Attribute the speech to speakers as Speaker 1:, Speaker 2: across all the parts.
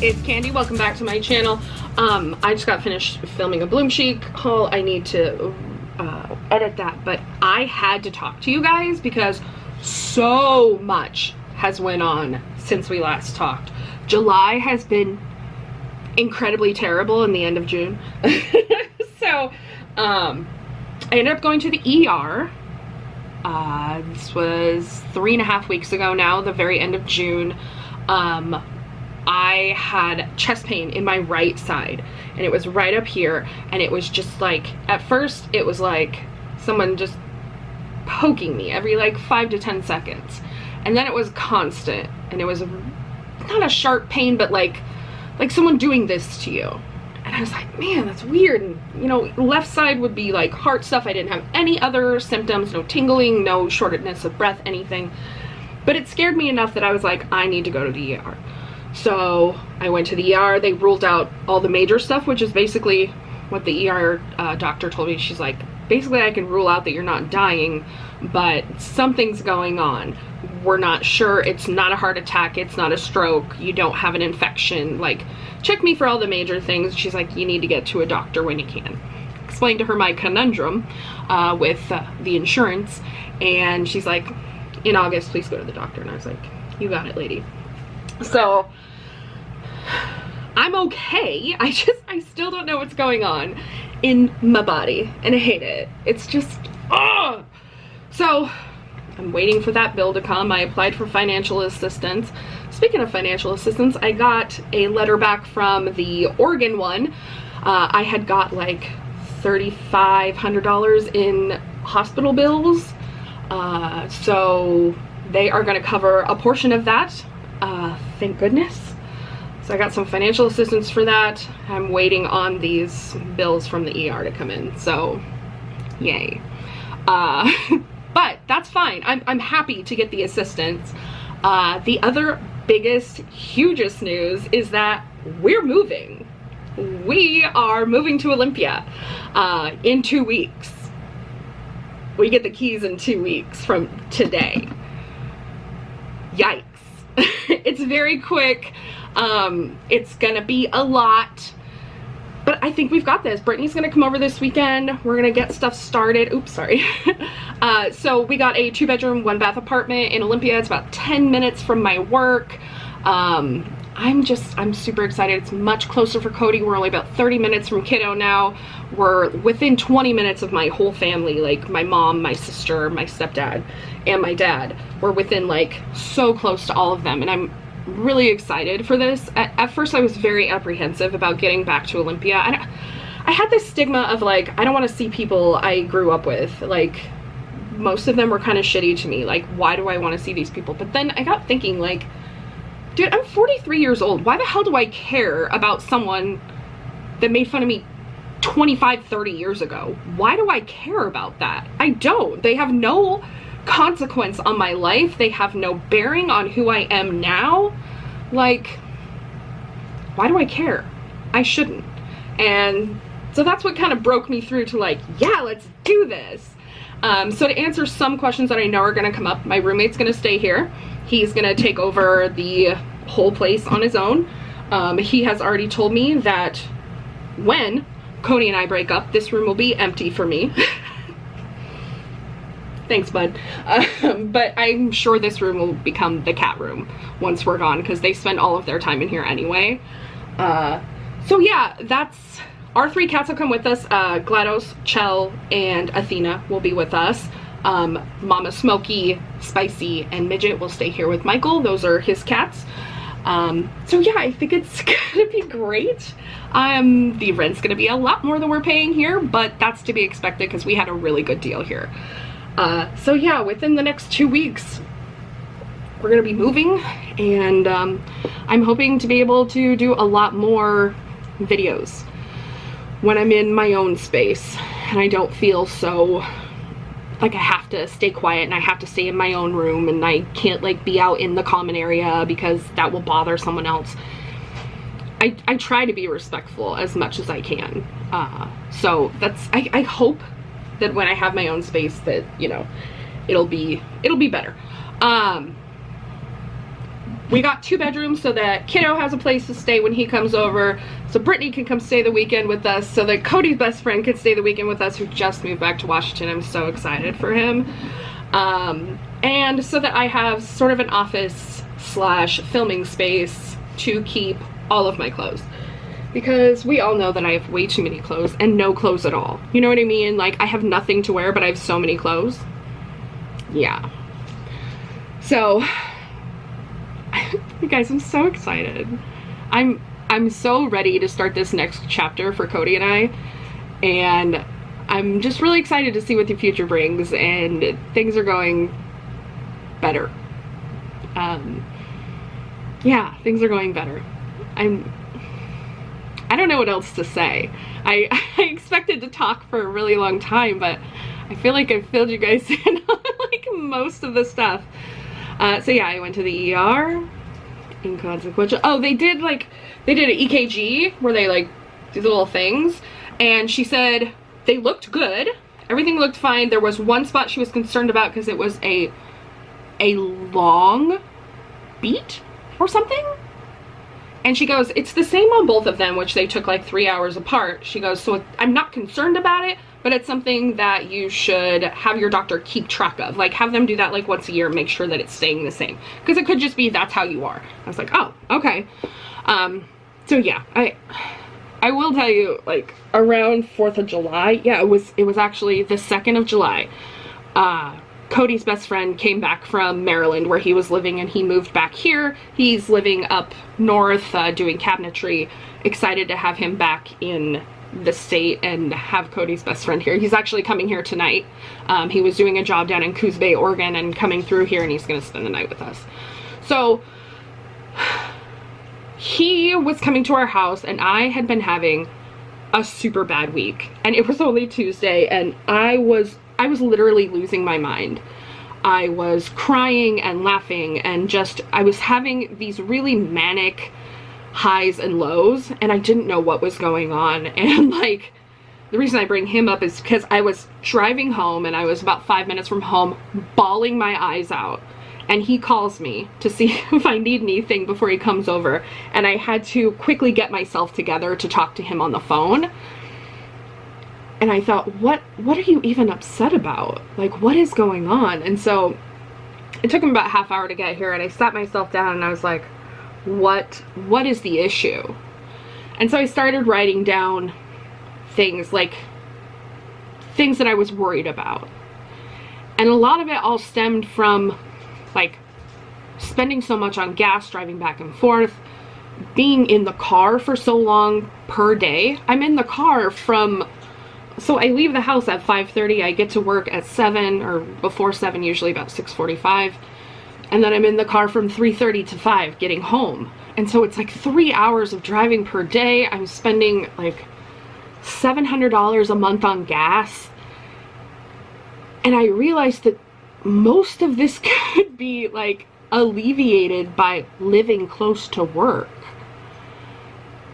Speaker 1: it's Candy. Welcome back to my channel. I just got finished filming a Bloom Chic haul. I need to edit that, but I had to talk to you guys because so much has went on since we last talked. July has been incredibly terrible in the end of June. So I ended up going to the ER. This was 3.5 weeks ago now, the very end of June. I had chest pain in my right side, and it was right up here, and it was just like, at first it was like someone just poking me every like 5 to 10 seconds, and then it was constant, and it was not a sharp pain, but like someone doing this to you. And I was like, man, that's weird. And you know, left side would be like heart stuff. I didn't have any other symptoms, no tingling, no shortness of breath, anything. But it scared me enough that I was like, I need to go to the ER. So I went to the ER. They ruled out all the major stuff, which is basically what the ER doctor told me. She's like, basically I can rule out that you're not dying, but something's going on. We're not sure. It's not a heart attack. It's not a stroke. You don't have an infection. Like, check me for all the major things. She's like, you need to get to a doctor when you can. Explained to her my conundrum with the insurance, and she's like, in August, please go to the doctor. And I was like, you got it, lady. So I'm okay. I still don't know what's going on in my body, and I hate it. It's just, ugh. So I'm waiting for that bill to come. I applied for financial assistance. Speaking of financial assistance, I got a letter back from the Oregon one. I had got like $3,500 in hospital bills. So they are going to cover a portion of that. Thank goodness. So I got some financial assistance for that. I'm waiting on these bills from the ER to come in. So yay. But that's fine. I'm happy to get the assistance. The other biggest, hugest news is that we're moving. We are moving to Olympia in 2 weeks. We get the keys in 2 weeks from today. Yikes. It's very quick. It's gonna be a lot, but I think we've got this. Brittany's gonna come over this weekend. We're gonna get stuff started. Oops, sorry. So we got a 2-bedroom, 1-bath apartment in Olympia. It's about 10 minutes from my work. I'm super excited. It's much closer for Cody. We're only about 30 minutes from kiddo now. We're within 20 minutes of my whole family, like my mom, my sister, my stepdad, and my dad. We're within like so close to all of them, and I'm really excited for this. At first I was very apprehensive about getting back to Olympia. I had this stigma of like, I don't want to see people I grew up with. Like, most of them were kind of shitty to me. Like, why do I want to see these people? But then I got thinking, like, dude, I'm 43 years old. Why the hell do I care about someone that made fun of me 25, 30 years ago? Why do I care about that? I don't. They have no consequence on my life. They have no bearing on who I am now. Like, why do I care? I shouldn't. And so that's what kind of broke me through to like, yeah, let's do this. So to answer some questions that I know are going to come up, my roommate's going to stay here. He's going to take over the whole place on his own. He has already told me that when Cody and I break up, this room will be empty for me. Thanks, bud. But I'm sure this room will become the cat room once we're gone, because they spend all of their time in here anyway. So yeah, that's our 3 cats will come with us. GLaDOS, Chell, and Athena will be with us. Mama Smokey, Spicy, and Midget will stay here with Michael. Those are his cats. So yeah, I think it's gonna be great. The rent's gonna be a lot more than we're paying here, but that's to be expected because we had a really good deal here. So yeah, within the next 2 weeks, we're gonna be moving, and I'm hoping to be able to do a lot more videos when I'm in my own space and I don't feel so like I have to stay quiet and I have to stay in my own room and I can't like be out in the common area because that will bother someone else. I try to be respectful as much as I can. So that's, I hope that when I have my own space that, you know, it'll be better. we got 2 bedrooms so that kiddo has a place to stay when he comes over, so Brittany can come stay the weekend with us, so that Cody's best friend can stay the weekend with us, who just moved back to Washington. I'm so excited for him. And so that I have sort of an office slash filming space to keep all of my clothes, because we all know that I have way too many clothes and no clothes at all. You know what I mean? Like, I have nothing to wear, but I have so many clothes. Yeah. So, you guys, I'm so excited. I'm so ready to start this next chapter for Cody and I, and I'm just really excited to see what the future brings, and things are going better. Yeah, things are going better. I don't know what else to say. I expected to talk for a really long time, but I feel like I've filled you guys in on like most of the stuff. So yeah, I went to the ER. Inconsequential. Oh, they did an EKG where they like do the little things, and she said they looked good. Everything looked fine. There was one spot she was concerned about because it was a long beat or something. And she goes, it's the same on both of them, which they took like 3 hours apart. She goes, so I'm not concerned about it, but it's something that you should have your doctor keep track of. Like, have them do that like once a year, make sure that it's staying the same. Because it could just be that's how you are. I was like, oh, okay. So yeah, I will tell you, like, around 4th of July, yeah, it was actually the 2nd of July. Cody's best friend came back from Maryland where he was living, and he moved back here. He's living up north doing cabinetry. Excited to have him back in the state and have Cody's best friend here. He's actually coming here tonight. He was doing a job down in Coos Bay, Oregon, and coming through here, and he's going to spend the night with us. So he was coming to our house, and I had been having a super bad week, and it was only Tuesday, and I was literally losing my mind. I was crying and laughing, and I was having these really manic highs and lows, and I didn't know what was going on. And like, the reason I bring him up is because I was driving home, and I was about 5 minutes from home, bawling my eyes out, and he calls me to see if I need anything before he comes over, and I had to quickly get myself together to talk to him on the phone. And I thought, what are you even upset about? Like, what is going on? And so it took him about a half hour to get here, and I sat myself down and I was like, what is the issue? And so I started writing down things that I was worried about. And a lot of it all stemmed from like spending so much on gas, driving back and forth, being in the car for so long per day. I'm in the car so I leave the house at 5:30, I get to work at 7, or before 7, usually about 6:45, and then I'm in the car from 3:30 to 5 getting home. And so it's like 3 hours of driving per day. I'm spending like $700 a month on gas. And I realized that most of this could be like alleviated by living close to work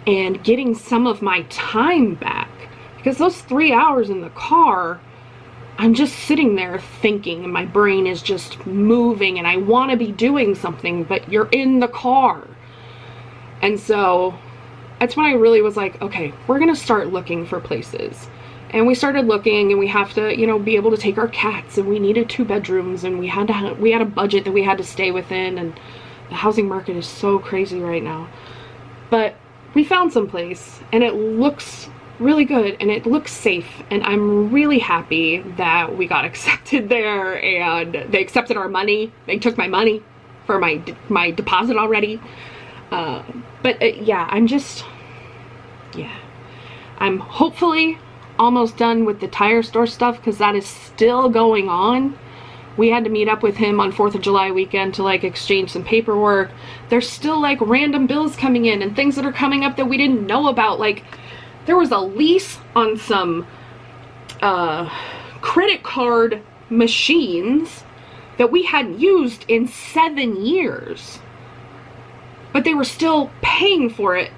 Speaker 1: and getting some of my time back. Because those 3 hours in the car, I'm just sitting there thinking, and my brain is just moving, and I want to be doing something, but you're in the car. And so that's when I really was like, okay, we're going to start looking for places. And we started looking, and we have to, you know, be able to take our cats, and we needed 2 bedrooms, and we had a budget that we had to stay within, and the housing market is so crazy right now. But we found some place, and it looks really good, and it looks safe, and I'm really happy that we got accepted there, and they accepted our money. They took my money for my deposit already. Yeah, I'm hopefully almost done with the tire store stuff, because that is still going on. We had to meet up with him on 4th of July weekend to like exchange some paperwork. There's still like random bills coming in and things that are coming up that we didn't know about. Like, there was a lease on some credit card machines that we hadn't used in 7 years, but they were still paying for it.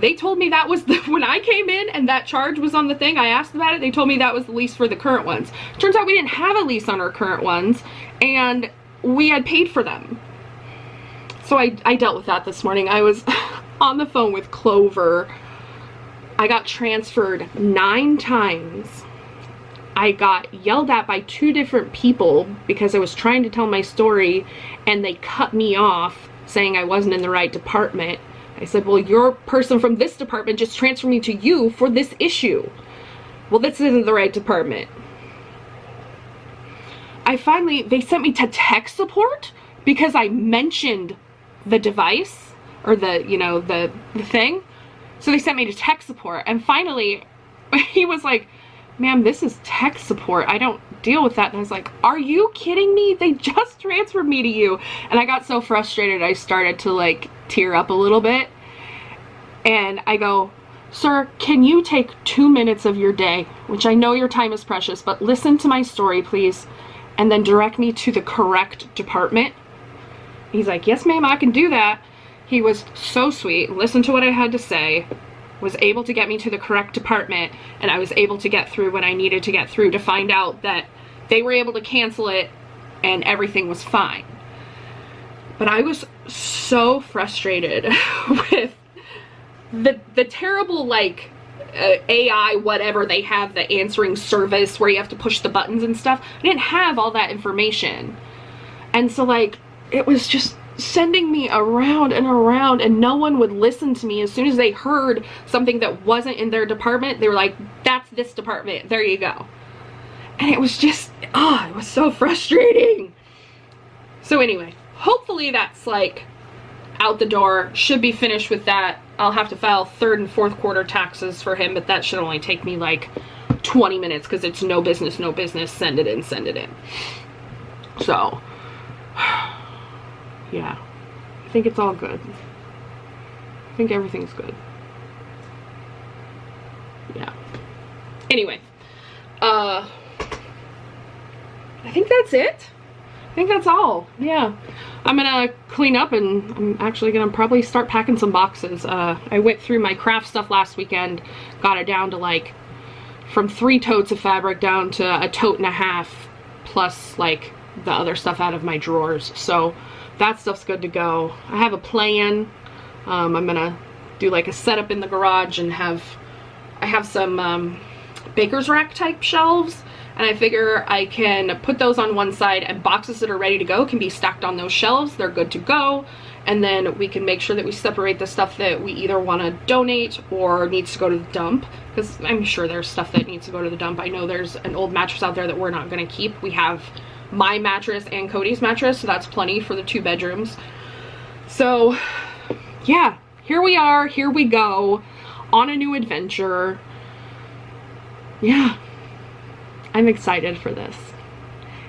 Speaker 1: They told me that was when I came in and that charge was on the thing, I asked about it, they told me that was the lease for the current ones. Turns out we didn't have a lease on our current ones, and we had paid for them. So I dealt with that this morning. I was on the phone with Clover. I got transferred 9 times. I got yelled at by 2 different people because I was trying to tell my story and they cut me off saying I wasn't in the right department. I said, well, your person from this department just transferred me to you for this issue. Well, this isn't the right department. They sent me to tech support because I mentioned the device or the thing. So they sent me to tech support, and finally he was like, ma'am, this is tech support. I don't deal with that. And I was like, are you kidding me? They just transferred me to you. And I got so frustrated, I started to like tear up a little bit. And I go, sir, can you take 2 minutes of your day, which I know your time is precious, but listen to my story, please, and then direct me to the correct department? He's like, yes, ma'am, I can do that. He was so sweet, listened to what I had to say, was able to get me to the correct department, and I was able to get through what I needed to get through to find out that they were able to cancel it and everything was fine. But I was so frustrated with the terrible, like, AI whatever they have, the answering service where you have to push the buttons and stuff. I didn't have all that information. And so, like, it was just sending me around and around, and no one would listen to me. As soon as they heard something that wasn't in their department, they were like, that's this department, there you go. And it was just, it was so frustrating. So anyway, hopefully that's like out the door. Should be finished with that. I'll have to file 3rd and 4th quarter taxes for him, but that should only take me like 20 minutes because it's no business, send it in. So yeah, I think it's all good. I think everything's good. Yeah. Anyway, I think that's it. I think that's all. Yeah. I'm gonna clean up, and I'm actually gonna probably start packing some boxes. I went through my craft stuff last weekend, got it down to like from 3 totes of fabric down to a tote and a half, plus like the other stuff out of my drawers. So that stuff's good to go. I have a plan. I'm gonna do like a setup in the garage and I have some baker's rack type shelves, and I figure I can put those on one side, and boxes that are ready to go can be stacked on those shelves. They're good to go, and then we can make sure that we separate the stuff that we either want to donate or needs to go to the dump, because I'm sure there's stuff that needs to go to the dump. I know there's an old mattress out there that we're not going to keep. We have my mattress and Cody's mattress, so that's plenty for the 2 bedrooms. So yeah, here we are, here we go on a new adventure. Yeah, I'm excited for this.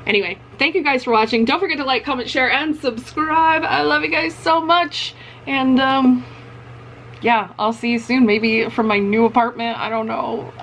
Speaker 1: Anyway, thank you guys for watching. Don't forget to like, comment, share, and subscribe. I love you guys so much. And yeah, I'll see you soon, maybe from my new apartment. I don't know.